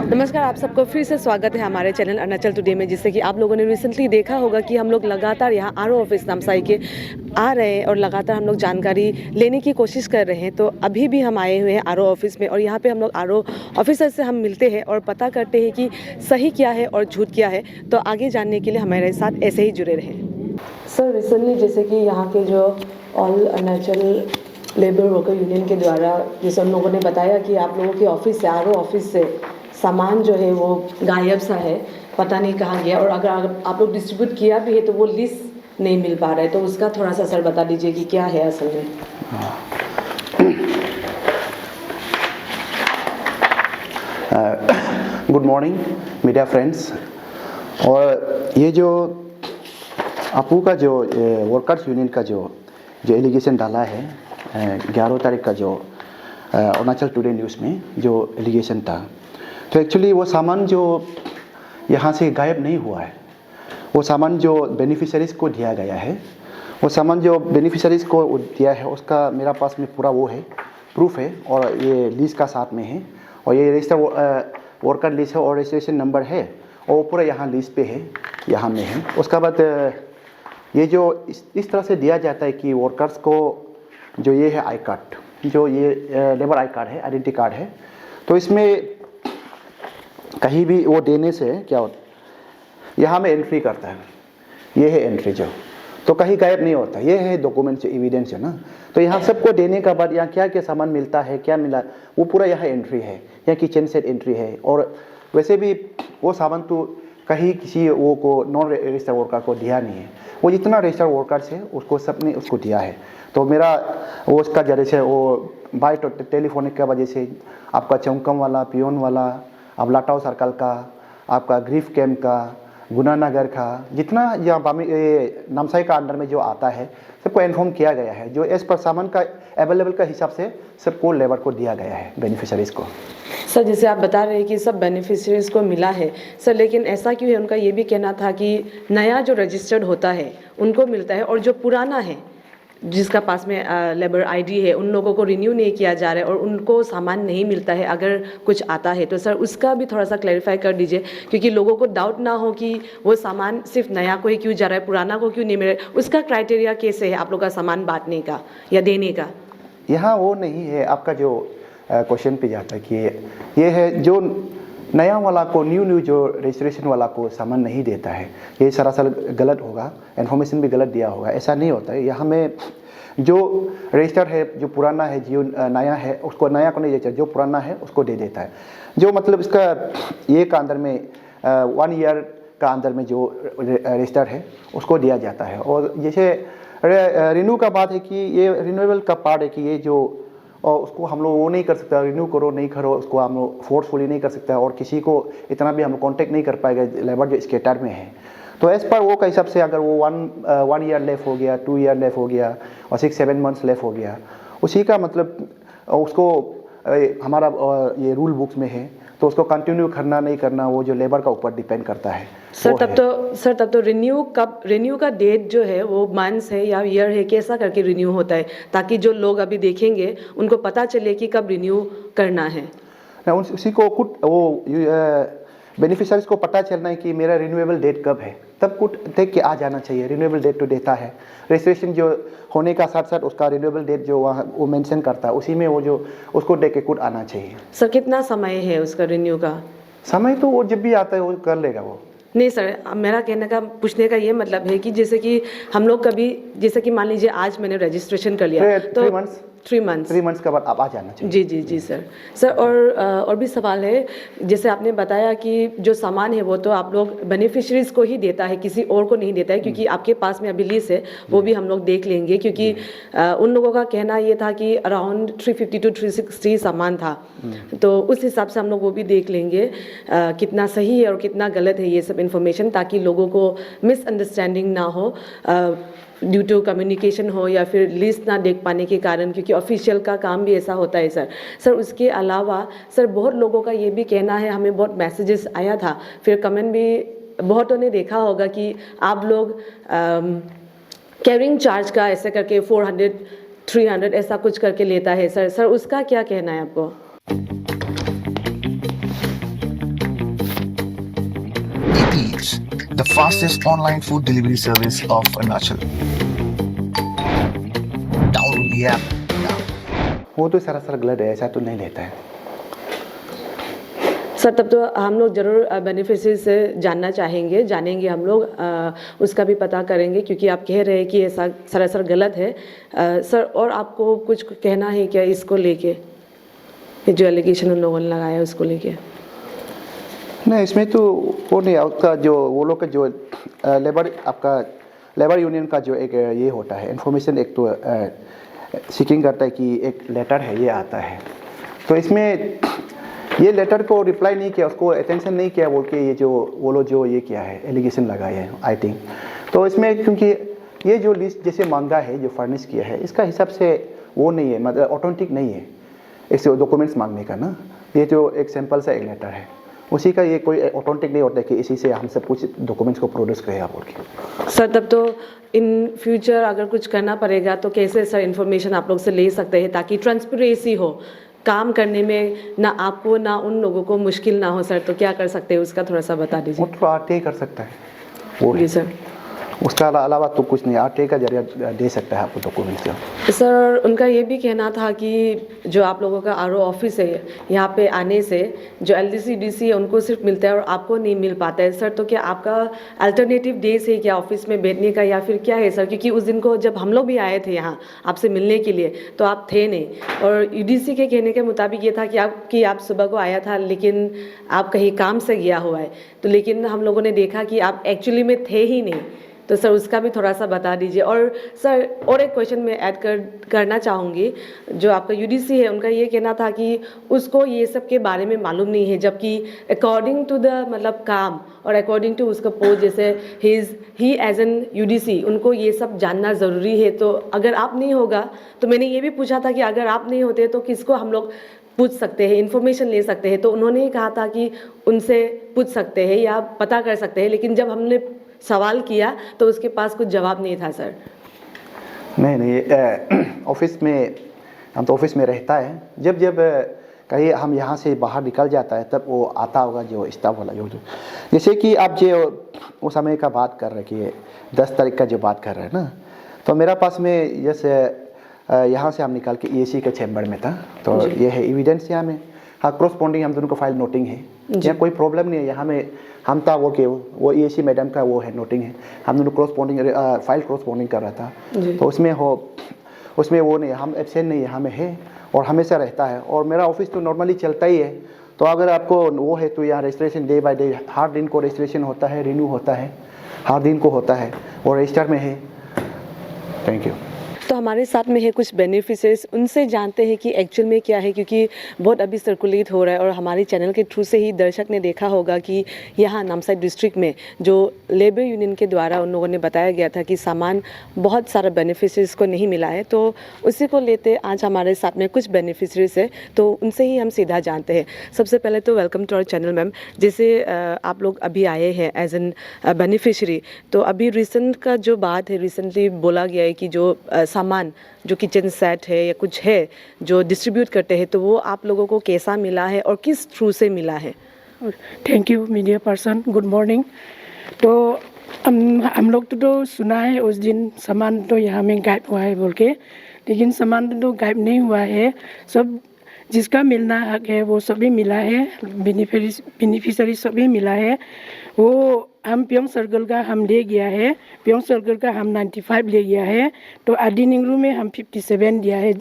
नमस्कार, आप सबको फिर से स्वागत है हमारे चैनल अरुणाचल टुडे में। जिससे कि आप लोगों ने रिसेंटली देखा होगा कि हम लोग लगातार यहाँ आरओ ऑफिस नामसाई के आ रहे हैं और लगातार हम लोग जानकारी लेने की कोशिश कर रहे हैं। तो अभी भी हम आए हुए हैं आरओ ऑफिस में और यहाँ पे हम लोग आरओ ऑफिसर से हम मिलते हैं और पता करते हैं कि सही क्या है और झूठ क्या है। तो आगे जानने के लिए हमारे साथ ऐसे ही जुड़े रहें। सर, रिसेंटली जैसे कि यहाँ के जो all Arunachal labour worker union के द्वारा जैसे उन लोगों ने बताया कि आप लोगों के ऑफिस से आरओ ऑफिस से सामान जो है वो गायब सा है, पता नहीं कहाँ गया, और अगर आप लोग डिस्ट्रीब्यूट किया भी है तो वो लिस्ट नहीं मिल पा रहा है। तो उसका थोड़ा सा सर बता दीजिए कि क्या है असल में। Good morning media friends. और ये जो आपू का जो वर्कर्स यूनियन का जो एलिगेशन डाला है 11 तारीख का जो अरुणाचल टुडे न्यूज़ में जो एलिगेशन था, तो एक्चुअली वो सामान जो यहाँ से गायब नहीं हुआ है, वो सामान जो बेनिफिशरीज़ को दिया गया है, वो सामान जो बेनिफिशरीज़ को दिया है उसका मेरा पास में पूरा वो है, प्रूफ है, और ये लिस्ट का साथ में है, और ये रजिस्टर वर्कर लिस्ट है और रजिस्ट्रेशन नंबर है, और वो पूरा यहाँ लिस्ट पे है, यहाँ में है। उसका बाद ये जो इस तरह से दिया जाता है कि वर्कर्स को जो ये है आई कार्ड, जो ये लेबर आई कार्ड है, आइडेंटिटी कार्ड है, तो इसमें कहीं भी वो देने से क्या होता है, यहाँ में एंट्री करता है, ये है एंट्री जो, तो कहीं गायब नहीं होता, ये है डॉक्यूमेंट से एविडेंस है ना। तो यहाँ सबको देने का बाद यहाँ क्या क्या सामान मिलता है, क्या मिला, वो पूरा यहाँ एंट्री है, यहाँ किचन सेट एंट्री है। और वैसे भी वो सामान तो कहीं किसी वो को नॉन रजिस्टर वर्कर को दिया नहीं है, वो जितना रजिस्टर वर्कर्स है उसको सब ने उसको दिया है। तो मेरा वो उसका जरिए से वो बाय टेलीफोनिक की वजह से आपका चौंकम वाला, पियोन वाला, अब लाटाव सर्कल का, आपका ग्रीफ कैम्प का, गुनानगर का, जितना यहाँ नामसाई का अंडर में जो आता है सबको इन्फॉर्म किया गया है, जो एज पर सामान का अवेलेबल का हिसाब से सबको लेबर को दिया गया है, बेनिफिशरीज़ को। सर, जैसे आप बता रहे हैं कि सब बेनिफिशरीज़ को मिला है सर, लेकिन ऐसा क्यों है? उनका ये भी कहना था कि नया जो रजिस्टर्ड होता है उनको मिलता है और जो पुराना है जिसका पास में लेबर आईडी है उन लोगों को रिन्यू नहीं किया जा रहा है और उनको सामान नहीं मिलता है अगर कुछ आता है। तो सर उसका भी थोड़ा सा क्लैरिफाई कर दीजिए, क्योंकि लोगों को डाउट ना हो कि वो सामान सिर्फ नया को ही क्यों जा रहा है, पुराना को क्यों नहीं मिल रहा है। उसका क्राइटेरिया कैसे है आप लोग का सामान बांटने का या देने का? यहाँ वो नहीं है, आपका जो क्वेश्चन पे जाता है कि ये है जो नया वाला को न्यू जो रजिस्ट्रेशन वाला को सामान नहीं देता है, ये सरासर गलत होगा, इन्फॉर्मेशन भी गलत दिया होगा। ऐसा नहीं होता है। यहाँ में जो रजिस्टर है, जो पुराना है, जो नया है उसको नया को नहीं देता, जो पुराना है उसको दे देता है। जो मतलब इसका ये का अंदर में 1 ईयर का अंदर में जो रजिस्टर है उसको दिया जाता है। और जैसे रिन्यू का बात है कि ये रिन्यूएबल का पार्ट है कि ये जो और उसको हम लोग वो नहीं कर सकता, रिन्यू करो नहीं करो, उसको हम लोग फोर्सफुली नहीं कर सकता, और किसी को इतना भी हम लोग कॉन्टेक्ट नहीं कर पाएगा लेबर जो स्केटर में है। तो एज पर वो का हिसाब से अगर वो 1 ईयर लेफ हो गया, 2 ईयर लेफ हो गया और 6-7 मंथ्स लेफ हो गया, उसी का मतलब उसको हमारा ये रूल बुक्स में है, तो उसको कंटिन्यू करना नहीं करना वो जो लेबर का ऊपर डिपेंड करता है। सर तब तो रिन्यू का डेट जो है वो मंथ्स है या ईयर है, कैसा करके रिन्यू होता है, ताकि जो लोग अभी देखेंगे उनको पता चले कि कब रिन्यू करना है। उसी को कुछ वो बेनिफिशरीज को पता चलना है कि मेरा रिन्यूएबल डेट कब है, तब कुछ देख के आ जाना चाहिए। रिन्यूएबल डेट तो देता है रजिस्ट्रेशन जो होने का साथ साथ उसका रिन्यूएबल डेट जो वहाँ वो मेंशन करता है, उसी में वो जो उसको देख के कुछ आना चाहिए। सर कितना समय है उसका रिन्यू का? समय तो वो जब भी आता है वो कर लेगा वो। नहीं सर, मेरा कहने का पूछने का ये मतलब है कि जैसे कि हम लोग कभी, जैसे कि मान लीजिए आज मैंने रजिस्ट्रेशन कर लिया तो 3 मंथ्स का बाद आप आ जाना चाहिए। जी सर और भी सवाल है। जैसे आपने बताया कि जो सामान है वो तो आप लोग बेनिफिशरीज को ही देता है, किसी और को नहीं देता है, क्योंकि आपके पास में अभी लिस्ट है, वो भी हम लोग देख लेंगे, क्योंकि उन लोगों का कहना ये था कि अराउंड 350 to 360 सामान था। तो उस हिसाब से हम लोग वो भी देख लेंगे कितना सही है और कितना गलत है ये सब इन्फॉर्मेशन, ताकि लोगों को मिसअंडरस्टैंडिंग ना हो ड्यू टू कम्युनिकेशन हो या फिर लिस्ट ना देख पाने के कारण, क्योंकि ऑफिशियल का काम भी ऐसा होता है सर। उसके अलावा सर बहुत लोगों का ये भी कहना है, हमें बहुत मैसेजेस आया था, फिर कमेंट भी बहुतों ने देखा होगा कि आप लोग कैरिंग चार्ज का ऐसे करके 400-300 ऐसा कुछ करके लेता है सर। उसका क्या कहना है आपको? the fastest online food delivery service of Arunachal. Download the app now. वो तो सरासर गलत है, ऐसा तो नहीं लेता है। सर तब तो हम लोग ज़रूर बेनिफिशरी से जानेंगे हम लोग उसका भी पता करेंगे, क्योंकि आप कह रहे हैं कि ऐसा सरासर गलत है। सर और आपको कुछ कहना है क्या इसको लेके, जो एलिगेशन उन लोगों ने लगाया उसको लेके? नहीं, इसमें तो वो नहीं, आपका जो वो लोग का जो लेबर यूनियन का जो एक ये होता है इन्फॉर्मेशन, एक तो सीकिंग करता है कि एक लेटर है ये आता है, तो इसमें ये लेटर को रिप्लाई नहीं किया, उसको अटेंशन नहीं किया बोल के ये जो वो लोग जो ये किया है एलिगेशन लगाए हैं आई थिंक। तो इसमें क्योंकि ये जो लिस्ट जैसे मांगा है जो फर्निश किया है इसका हिसाब से वो नहीं है, मतलब ऑथेंटिक नहीं है इससे डॉक्यूमेंट्स मांगने का ना। ये जो एक सिंपल सा एक लेटर है उसी का ये कोई ऑथेंटिक नहीं होता है कि इसी से हम सब कुछ डॉक्यूमेंट्स को प्रोड्यूस करेगा बोल के। सर तब तो इन फ्यूचर अगर कुछ करना पड़ेगा तो कैसे सर इन्फॉर्मेशन आप लोग से ले सकते हैं ताकि ट्रांसपेरेंसी हो काम करने में, ना आपको ना उन लोगों को मुश्किल ना हो? सर तो क्या कर सकते हैं उसका थोड़ा सा बता दीजिए। वो तो आरटीआई कर सकता है वो जी सर, उसका अलावा तो कुछ नहीं, आरटीआई का जरिया दे सकता है आपको डॉक्यूमेंट्स। सर उनका ये भी कहना था कि जो आप लोगों का आरओ ऑफिस है यहाँ पे आने से जो एलडीसी डीसी है उनको सिर्फ मिलता है और आपको नहीं मिल पाता है। सर तो क्या आपका अल्टरनेटिव डेज है क्या ऑफिस में बैठने का, या फिर क्या है सर? क्योंकि उस दिन को जब हम लोग भी आए थे यहाँ आपसे मिलने के लिए तो आप थे नहीं, और यूडीसी के कहने के मुताबिक ये था कि आप सुबह को आया था लेकिन आप कहीं काम से गया हुआ है, तो लेकिन हम लोगों ने देखा कि आप एक्चुअली में थे ही नहीं। तो सर उसका भी थोड़ा सा बता दीजिए। और सर और एक क्वेश्चन मैं ऐड करना चाहूँगी, जो आपका यूडीसी है उनका ये कहना था कि उसको ये सब के बारे में मालूम नहीं है, जबकि अकॉर्डिंग टू द मतलब काम और अकॉर्डिंग टू उसका पोस्ट जैसे ही एज एन यूडीसी उनको ये सब जानना ज़रूरी है। तो अगर आप नहीं होगा तो मैंने ये भी पूछा था कि अगर आप नहीं होते तो किसको हम लोग पूछ सकते हैं, इन्फॉर्मेशन ले सकते हैं? तो उन्होंने ही कहा था कि उनसे पूछ सकते हैं या पता कर सकते हैं, लेकिन जब हमने सवाल किया तो उसके पास कुछ जवाब नहीं था। सर नहीं ऑफिस में हम तो ऑफिस में रहता है, जब कहीं हम यहाँ से बाहर निकल जाता है तब वो आता होगा जो स्टाफ वाला जो जैसे कि आप जो उस समय का बात कर रहे कि 10 तारीख का जो बात कर रहे हैं ना, तो मेरा पास में जैसे यहाँ से हम निकाल के ईएसी के चैम्बर में था, तो ये है एविडेंस यहाँ में। हाँ, क्रॉसपॉन्डिंग हम दोनों का फाइल नोटिंग है, यहाँ कोई प्रॉब्लम नहीं है। यहाँ में हम था वो ईएसी मैडम का वो है नोटिंग है, हम दोनों क्रॉसपॉन्डिंग फाइल क्रॉसपॉन्डिंग कर रहा था, तो उसमें वो नहीं, हम एब्सेंट नहीं है, हमें है और हमेशा रहता है। और मेरा ऑफिस तो नॉर्मली चलता ही है, तो अगर आपको वो है तो यहाँ रजिस्ट्रेशन डे बाय डे हर दिन को रजिस्ट्रेशन होता है, रिन्यू होता है, हर दिन को होता है और रजिस्टर में है। Thank you. तो हमारे साथ में है कुछ बेनिफिशरीज, उनसे जानते हैं कि एक्चुअल में क्या है, क्योंकि बहुत अभी सर्कुलेट हो रहा है और हमारे चैनल के थ्रू से ही दर्शक ने देखा होगा कि यहाँ नामसाई डिस्ट्रिक्ट में जो लेबर यूनियन के द्वारा उन लोगों ने बताया गया था कि सामान बहुत सारा बेनिफिशरीज को नहीं मिला है। तो उसी को लेते आज हमारे साथ में कुछ बेनिफिशरीज है, तो उनसे ही हम सीधा जानते हैं। सबसे पहले तो welcome to our channel ma'am. जैसे आप लोग अभी आए हैं एज एन बेनिफिशरी, तो अभी रिसेंट का जो बात है, रिसेंटली बोला गया है कि जो सामान जो किचन सेट है या कुछ है जो डिस्ट्रीब्यूट करते हैं, तो वो आप लोगों को कैसा मिला है और किस थ्रू से मिला है? Thank you media person, good morning. तो हम लोग तो सुना है उस दिन सामान तो यहाँ में गायब हुआ है बोल के, लेकिन सामान तो गायब नहीं हुआ है। सब जिसका मिलना हक है वो सभी मिला है, बेनिफिशरी सभी मिला है। वो हम प्योंग सर्कल का हम ले गया है, प्योंग सर्कल का हम 95 ले गया है, तो आदि निंगरू में हम 57 दिया है।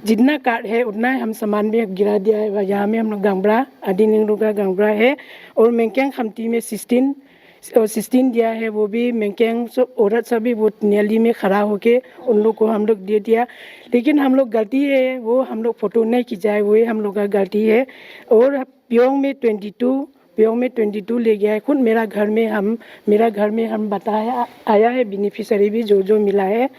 जितना कार्ड है उतना हम सामान में गिरा दिया है। यहाँ में हम लोग गंगबरा, आदि निंगरू का गंगबरा है, और मेंकेंग खमती में 16 दिया है। वो भी मेंकेंग सब औरत सभी वो न्याली में खड़ा होके उन लोग को हम लोग दे दिया। लेकिन हम लोग गलती है, वो हम लोग फ़ोटो नहीं खिंचाए, वो हम लोग का गलती है। और प्योंग में 22 ले गया है। खुद मेरा घर में हम बताया आया है बेनिफिशरी भी जो मिला है।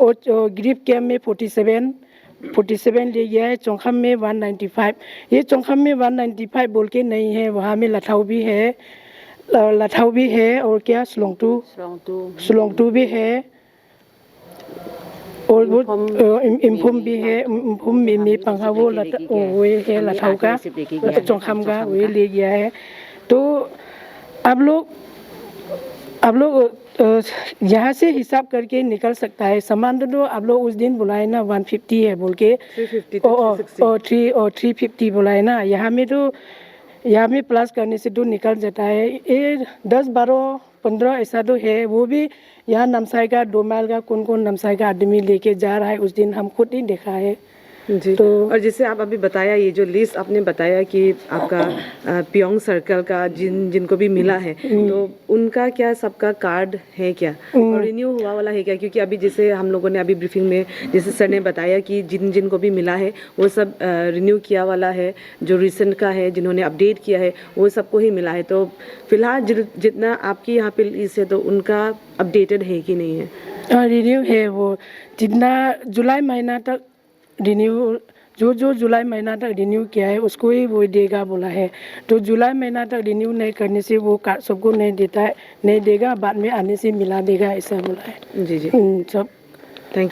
और ग्रीफ कैम्प में 47 ले गया है। चौखम में 195, ये चौखम में 195 बोल के नहीं है, वहाँ में लठाऊ भी है और क्या स्लोंगटू भी है, और वो इम्फुम भी है। इम्फुम में पंखा वो है लठाऊ का, चौखम का, वही ले गया है। तो आप लोग आप लोग यहाँ से हिसाब करके निकल सकता है। सामान तो आप लोग उस दिन बुलाए ना 150 है बोल के 350 to 360 और 350 बुलाए ना। यहाँ में प्लस करने से तो निकल जाता है। ये 10, 12, 15 ऐसा तो है। वो भी यहाँ नामसाई का 2 माइल का कौन नामसाई का आदमी लेके जा रहा है, उस दिन हम खुद ही देखा है। जी। तो और जैसे आप अभी बताया, ये जो लिस्ट आपने बताया कि आपका पियोंग सर्कल का जिनको भी मिला है, तो उनका क्या सबका कार्ड है क्या और रिन्यू हुआ वाला है क्या? क्योंकि अभी जैसे हम लोगों ने अभी ब्रीफिंग में जैसे सर ने बताया कि जिनको भी मिला है वो सब रिन्यू किया वाला है, जो रिसेंट का है, जिन्होंने अपडेट किया है वो सबको ही मिला है। तो फिलहाल जितना आपकी यहाँ पे लिस्ट है तो उनका अपडेटेड है कि नहीं है? रिन्यू है। वो जितना जुलाई महीना तक रिन्यू जो जुलाई महीना तक रिन्यू किया है उसको ही वो देगा बोला है। तो जुलाई महीना तक रिन्यू नहीं करने से वो कार्ड सबको नहीं देता है, नहीं देगा, बाद में आने से मिला देगा, ऐसा बोला है। जी जी, सब थैंक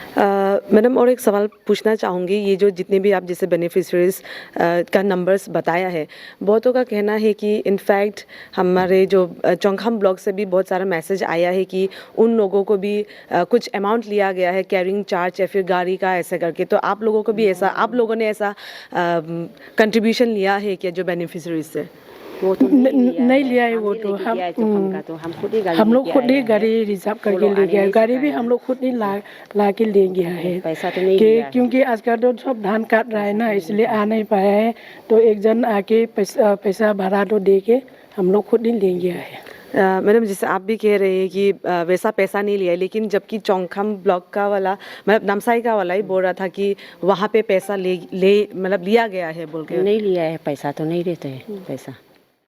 मैडम। और एक सवाल पूछना चाहूँगी, ये जो जितने भी आप जैसे बेनिफिशरीज का नंबर्स बताया है, बहुतों का कहना है कि इनफैक्ट हमारे जो चौंगखम ब्लॉक से भी बहुत सारा मैसेज आया है कि उन लोगों को भी कुछ अमाउंट लिया गया है, कैरिंग चार्ज या फिर गाड़ी का ऐसे करके। तो आप लोगों को भी ऐसा, आप लोगों ने ऐसा कंट्रीब्यूशन लिया है क्या जो बेनिफिशरीज से? वो तो नहीं लिया है। वो तो हम लोग खुद ही गाड़ी रिजर्व करके ले गया है। गाड़ी भी हम लोग खुद ही ला के ले गया है। पैसा तो नहीं लिया है। क्योंकि आजकल तो सब धान काट रहा है ना, इसलिए आ नहीं पाया है। तो एक जन आके पैसा भाड़ा तो दे के हम लोग खुद ही ले गया है। मैडम, जैसे आप भी कह रहे हैं कि वैसा पैसा नहीं लिया है, लेकिन जबकि चौंगखम ब्लॉक का वाला, मतलब नामसाई का वाला ही बोल रहा था कि वहाँ पे पैसा मतलब लिया गया है बोल के। नहीं लिया है, पैसा तो नहीं देते हैं पैसा।